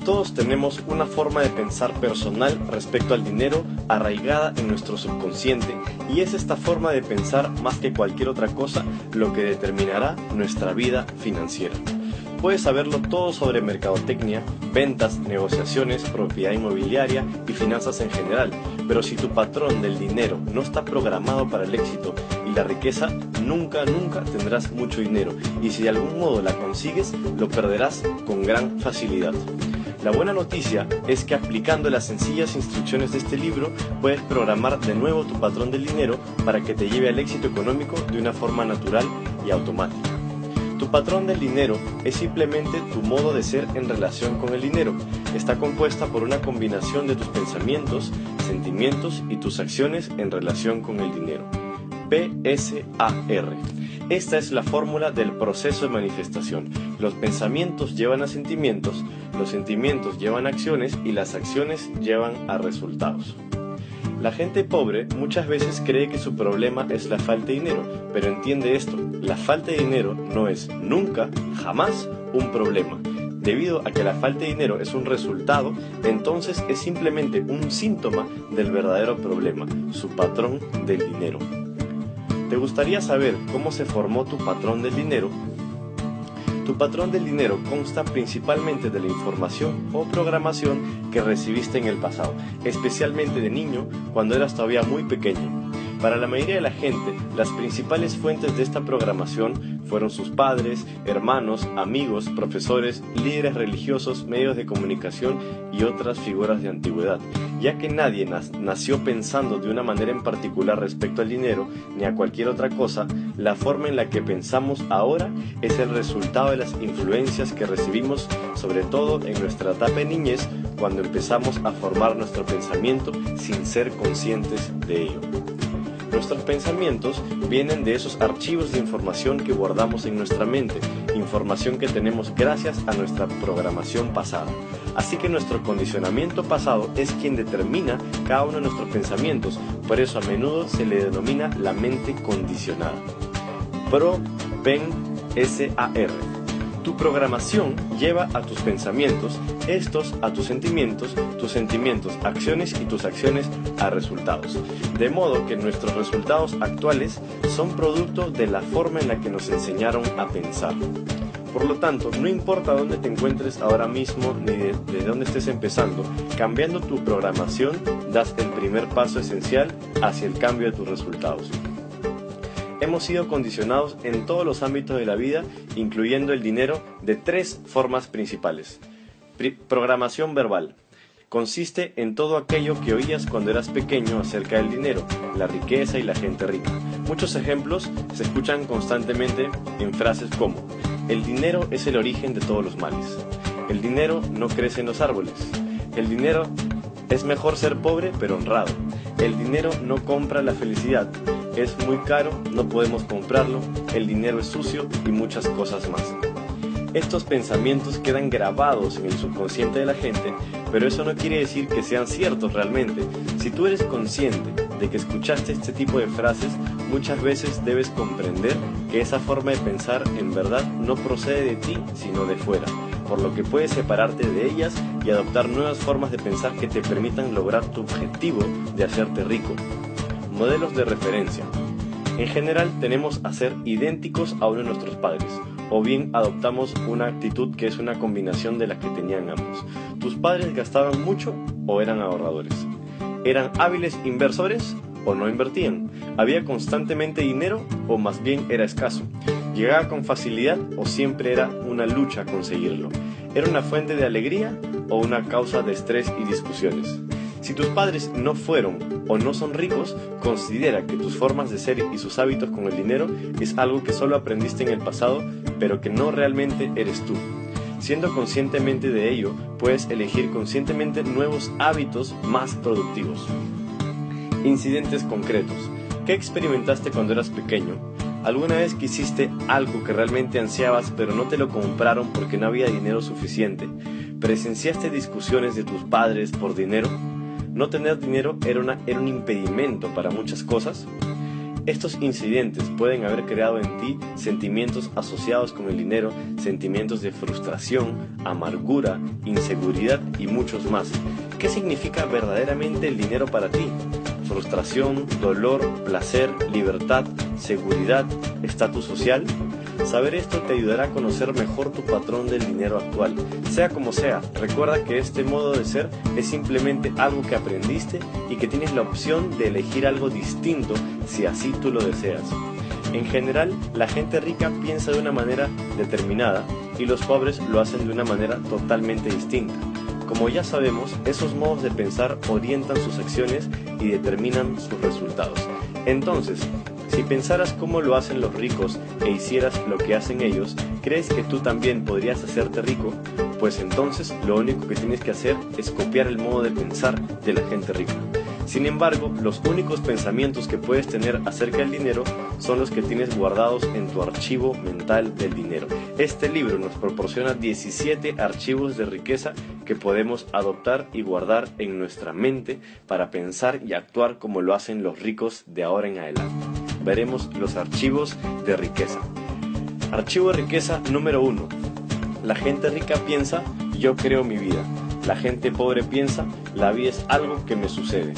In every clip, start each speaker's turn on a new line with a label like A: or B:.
A: Todos tenemos una forma de pensar personal respecto al dinero arraigada en nuestro subconsciente, y es esta forma de pensar más que cualquier otra cosa lo que determinará nuestra vida financiera. Puedes saberlo todo sobre mercadotecnia, ventas, negociaciones, propiedad inmobiliaria y finanzas en general, pero si tu patrón del dinero no está programado para el éxito y la riqueza, nunca tendrás mucho dinero, y si de algún modo la consigues, lo perderás con gran facilidad. La buena noticia es que aplicando las sencillas instrucciones de este libro puedes programar de nuevo tu patrón del dinero para que te lleve al éxito económico de una forma natural y automática. Tu patrón del dinero es simplemente tu modo de ser en relación con el dinero. Está compuesta por una combinación de tus pensamientos, sentimientos y tus acciones en relación con el dinero. PSAR. Esta es la fórmula del proceso de manifestación. Los pensamientos llevan a sentimientos, los sentimientos llevan a acciones y las acciones llevan a resultados. La gente pobre muchas veces cree que su problema es la falta de dinero, pero entiende esto: la falta de dinero no es nunca, jamás un problema. Debido a que la falta de dinero es un resultado, entonces es simplemente un síntoma del verdadero problema, su patrón del dinero. ¿Te gustaría saber cómo se formó tu patrón del dinero? Tu patrón del dinero consta principalmente de la información o programación que recibiste en el pasado, especialmente de niño, cuando eras todavía muy pequeño. Para la mayoría de la gente, las principales fuentes de esta programación fueron sus padres, hermanos, amigos, profesores, líderes religiosos, medios de comunicación y otras figuras de antigüedad, ya que nadie nació pensando de una manera en particular respecto al dinero ni a cualquier otra cosa. La forma en la que pensamos ahora es el resultado de las influencias que recibimos, sobre todo en nuestra etapa de niñez, cuando empezamos a formar nuestro pensamiento sin ser conscientes de ello. Nuestros pensamientos vienen de esos archivos de información que guardamos en nuestra mente, información que tenemos gracias a nuestra programación pasada. Así que nuestro condicionamiento pasado es quien determina cada uno de nuestros pensamientos, por eso a menudo se le denomina la mente condicionada. PSAR. Tu programación lleva a tus pensamientos, estos a tus sentimientos acciones y tus acciones a resultados. De modo que nuestros resultados actuales son producto de la forma en la que nos enseñaron a pensar. Por lo tanto, no importa dónde te encuentres ahora mismo ni de dónde estés empezando, cambiando tu programación das el primer paso esencial hacia el cambio de tus resultados. Hemos sido condicionados en todos los ámbitos de la vida, incluyendo el dinero, de tres formas principales. Programación verbal. Consiste en todo aquello que oías cuando eras pequeño acerca del dinero, la riqueza y la gente rica. Muchos ejemplos se escuchan constantemente en frases como: el dinero es el origen de todos los males. El dinero no crece en los árboles. El dinero es mejor ser pobre pero honrado. El dinero no compra la felicidad. Es muy caro, no podemos comprarlo. El dinero es sucio y muchas cosas más. Estos pensamientos quedan grabados en el subconsciente de la gente, pero eso no quiere decir que sean ciertos realmente. Si tú eres consciente de que escuchaste este tipo de frases, muchas veces debes comprender que esa forma de pensar en verdad no procede de ti, sino de fuera, por lo que puedes separarte de ellas y adoptar nuevas formas de pensar que te permitan lograr tu objetivo de hacerte rico. Modelos de referencia. En general tendemos a ser idénticos a uno de nuestros padres, o bien adoptamos una actitud que es una combinación de las que tenían ambos. ¿Tus padres gastaban mucho o eran ahorradores? ¿Eran hábiles inversores o no invertían? ¿Había constantemente dinero o más bien era escaso? ¿Llegaba con facilidad o siempre era una lucha a conseguirlo? ¿Era una fuente de alegría o una causa de estrés y discusiones? Si tus padres no fueron o no son ricos, considera que tus formas de ser y sus hábitos con el dinero es algo que solo aprendiste en el pasado, pero que no realmente eres tú. Siendo conscientemente de ello, puedes elegir conscientemente nuevos hábitos más productivos. Incidentes concretos. ¿Qué experimentaste cuando eras pequeño? ¿Alguna vez quisiste algo que realmente ansiabas pero no te lo compraron porque no había dinero suficiente? ¿Presenciaste discusiones de tus padres por dinero? ¿No tener dinero era un impedimento para muchas cosas? Estos incidentes pueden haber creado en ti sentimientos asociados con el dinero, sentimientos de frustración, amargura, inseguridad y muchos más. ¿Qué significa verdaderamente el dinero para ti? Frustración, dolor, placer, libertad, seguridad, estatus social. Saber esto te ayudará a conocer mejor tu patrón del dinero actual. Sea como sea, recuerda que este modo de ser es simplemente algo que aprendiste y que tienes la opción de elegir algo distinto si así tú lo deseas. En general, la gente rica piensa de una manera determinada y los pobres lo hacen de una manera totalmente distinta. Como ya sabemos, esos modos de pensar orientan sus acciones y determinan sus resultados. Entonces, si pensaras cómo lo hacen los ricos e hicieras lo que hacen ellos, ¿crees que tú también podrías hacerte rico? Pues entonces lo único que tienes que hacer es copiar el modo de pensar de la gente rica. Sin embargo, los únicos pensamientos que puedes tener acerca del dinero son los que tienes guardados en tu archivo mental del dinero. Este libro nos proporciona 17 archivos de riqueza que podemos adoptar y guardar en nuestra mente para pensar y actuar como lo hacen los ricos de ahora en adelante. Veremos los archivos de riqueza. Archivo de riqueza número 1. La gente rica piensa, yo creo mi vida. La gente pobre piensa, la vida es algo que me sucede.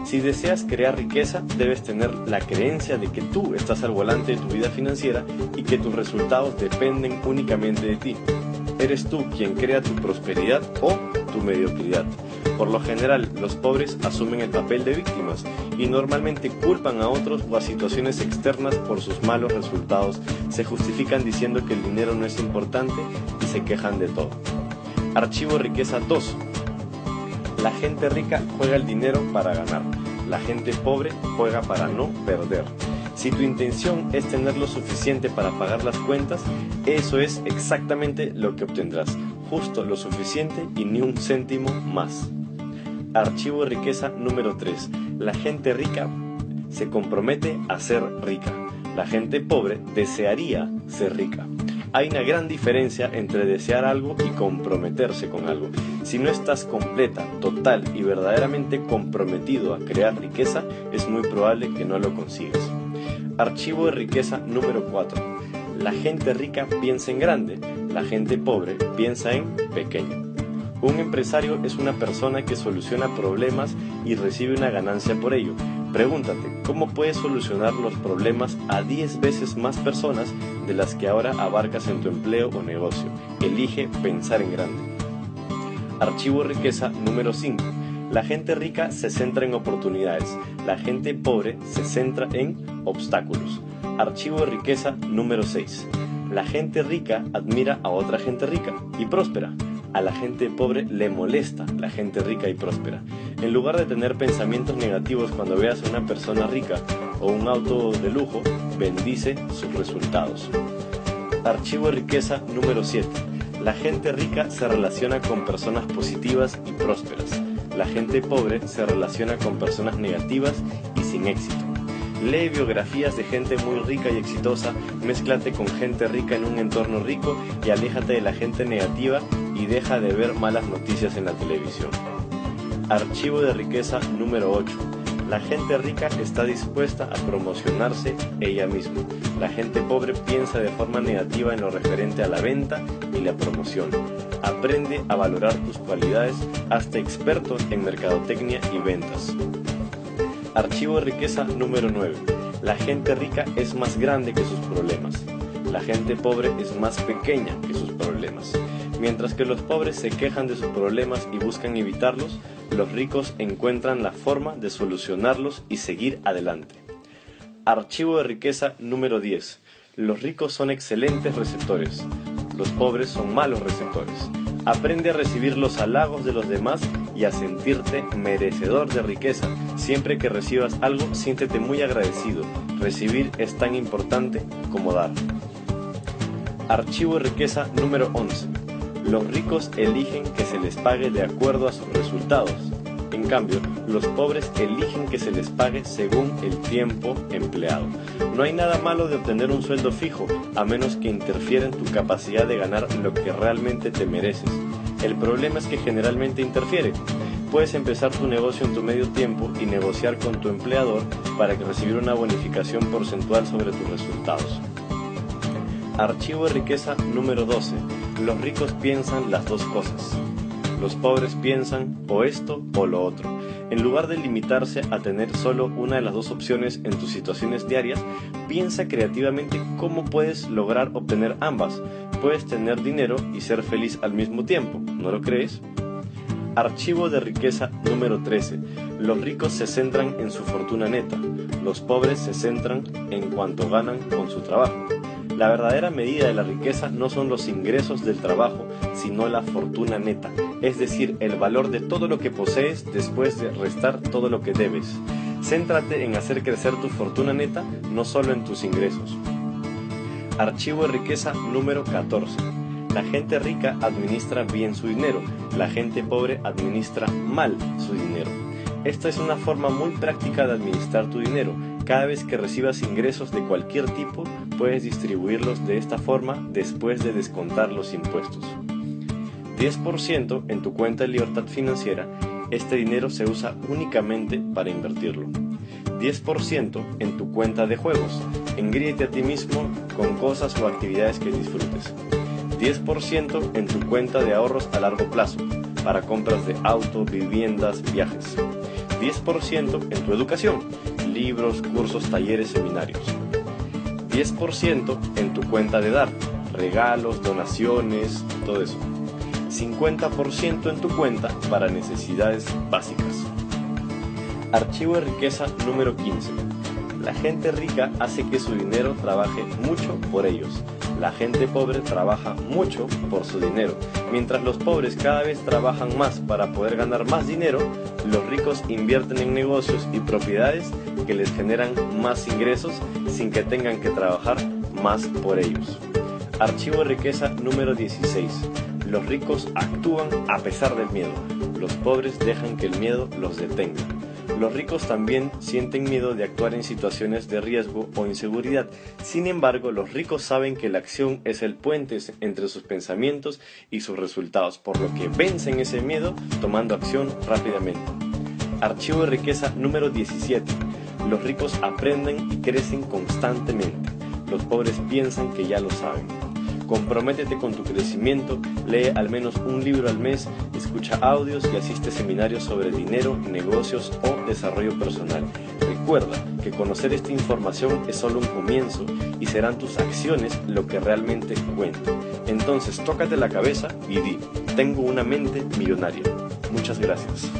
A: Si deseas crear riqueza, debes tener la creencia de que tú estás al volante de tu vida financiera y que tus resultados dependen únicamente de ti. Eres tú quien crea tu prosperidad o tu mediocridad. Por lo general, los pobres asumen el papel de víctimas y normalmente culpan a otros o a situaciones externas por sus malos resultados, se justifican diciendo que el dinero no es importante y se quejan de todo. Archivo riqueza 2. La gente rica juega el dinero para ganar. La gente pobre juega para no perder. Si tu intención es tener lo suficiente para pagar las cuentas, eso es exactamente lo que obtendrás. Justo lo suficiente y ni un céntimo más. Archivo de riqueza número 3. La gente rica se compromete a ser rica. La gente pobre desearía ser rica. Hay una gran diferencia entre desear algo y comprometerse con algo. Si no estás completa, total y verdaderamente comprometido a crear riqueza, es muy probable que no lo consigas. Archivo de riqueza número 4. La gente rica piensa en grande, la gente pobre piensa en pequeño. Un empresario es una persona que soluciona problemas y recibe una ganancia por ello. Pregúntate, ¿cómo puedes solucionar los problemas a 10 veces más personas de las que ahora abarcas en tu empleo o negocio? Elige pensar en grande. Archivo de riqueza número 5. La gente rica se centra en oportunidades, la gente pobre se centra en obstáculos. Archivo de riqueza número 6. La gente rica admira a otra gente rica y próspera. A la gente pobre le molesta la gente rica y próspera. En lugar de tener pensamientos negativos cuando veas a una persona rica o un auto de lujo, bendice sus resultados. Archivo de riqueza número 7. La gente rica se relaciona con personas positivas y prósperas. La gente pobre se relaciona con personas negativas y sin éxito. Lee biografías de gente muy rica y exitosa, mézclate con gente rica en un entorno rico y aléjate de la gente negativa y deja de ver malas noticias en la televisión. Archivo de riqueza número 8. La gente rica está dispuesta a promocionarse ella misma. La gente pobre piensa de forma negativa en lo referente a la venta y la promoción. Aprende a valorar tus cualidades, hazte experto en mercadotecnia y ventas. Archivo de riqueza número 9. La gente rica es más grande que sus problemas. La gente pobre es más pequeña que sus problemas. Mientras que los pobres se quejan de sus problemas y buscan evitarlos, los ricos encuentran la forma de solucionarlos y seguir adelante. Archivo de riqueza número 10. Los ricos son excelentes receptores. Los pobres son malos receptores. Aprende a recibir los halagos de los demás y a sentirte merecedor de riqueza. Siempre que recibas algo, siéntete muy agradecido. Recibir es tan importante como dar. Archivo de riqueza número 11. Los ricos eligen que se les pague de acuerdo a sus resultados. En cambio, los pobres eligen que se les pague según el tiempo empleado. No hay nada malo de obtener un sueldo fijo, a menos que interfiera en tu capacidad de ganar lo que realmente te mereces. El problema es que generalmente interfiere. Puedes empezar tu negocio en tu medio tiempo y negociar con tu empleador para recibir una bonificación porcentual sobre tus resultados. Archivo de riqueza número 12. Los ricos piensan las dos cosas. Los pobres piensan o esto o lo otro. En lugar de limitarse a tener solo una de las dos opciones en tus situaciones diarias, piensa creativamente cómo puedes lograr obtener ambas. Puedes tener dinero y ser feliz al mismo tiempo, ¿no lo crees? Archivo de riqueza número 13. Los ricos se centran en su fortuna neta. Los pobres se centran en cuánto ganan con su trabajo. La verdadera medida de la riqueza no son los ingresos del trabajo, sino la fortuna neta, es decir, el valor de todo lo que posees después de restar todo lo que debes. Céntrate en hacer crecer tu fortuna neta, no solo en tus ingresos. Archivo de riqueza número 14. La gente rica administra bien su dinero, la gente pobre administra mal su dinero. Esta es una forma muy práctica de administrar tu dinero. Cada vez que recibas ingresos de cualquier tipo, puedes distribuirlos de esta forma después de descontar los impuestos. 10% en tu cuenta de libertad financiera. Este dinero se usa únicamente para invertirlo. 10% en tu cuenta de juegos. Engríete a ti mismo con cosas o actividades que disfrutes. 10% en tu cuenta de ahorros a largo plazo, para compras de auto, viviendas, viajes. 10% en tu educación, libros, cursos, talleres, seminarios. 10% en tu cuenta de dar, regalos, donaciones, todo eso. 50% en tu cuenta para necesidades básicas. Archivo de riqueza número 15. La gente rica hace que su dinero trabaje mucho por ellos. La gente pobre trabaja mucho por su dinero. Mientras los pobres cada vez trabajan más para poder ganar más dinero, los ricos invierten en negocios y propiedades que les generan más ingresos sin que tengan que trabajar más por ellos. Archivo de riqueza número 16. Los ricos actúan a pesar del miedo. Los pobres dejan que el miedo los detenga. Los ricos también sienten miedo de actuar en situaciones de riesgo o inseguridad. Sin embargo, los ricos saben que la acción es el puente entre sus pensamientos y sus resultados, por lo que vencen ese miedo tomando acción rápidamente. Archivo de riqueza número 17. Los ricos aprenden y crecen constantemente. Los pobres piensan que ya lo saben. Comprométete con tu crecimiento, lee al menos un libro al mes, escucha audios y asiste a seminarios sobre dinero, negocios o desarrollo personal. Recuerda que conocer esta información es solo un comienzo y serán tus acciones lo que realmente cuenta. Entonces tócate la cabeza y di, tengo una mente millonaria. Muchas gracias.